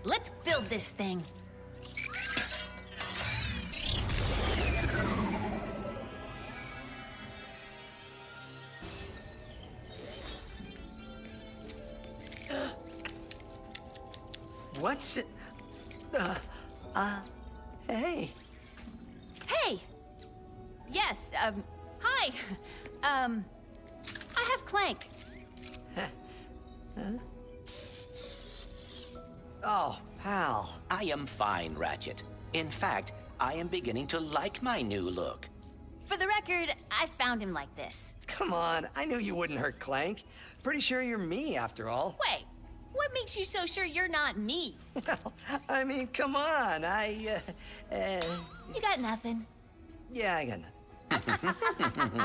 let's build this thing. What's it? Hey. Hey! Yes, hi. I have Clank. Oh, pal. I am fine, Ratchet. In fact, I am beginning to like my new look. For the record, I found him like this. Come on, I knew you wouldn't hurt Clank. Pretty sure you're me, after all. Wait, what makes you so sure you're not me? Well, I mean, come on, You got nothing. yeah, I got nothing.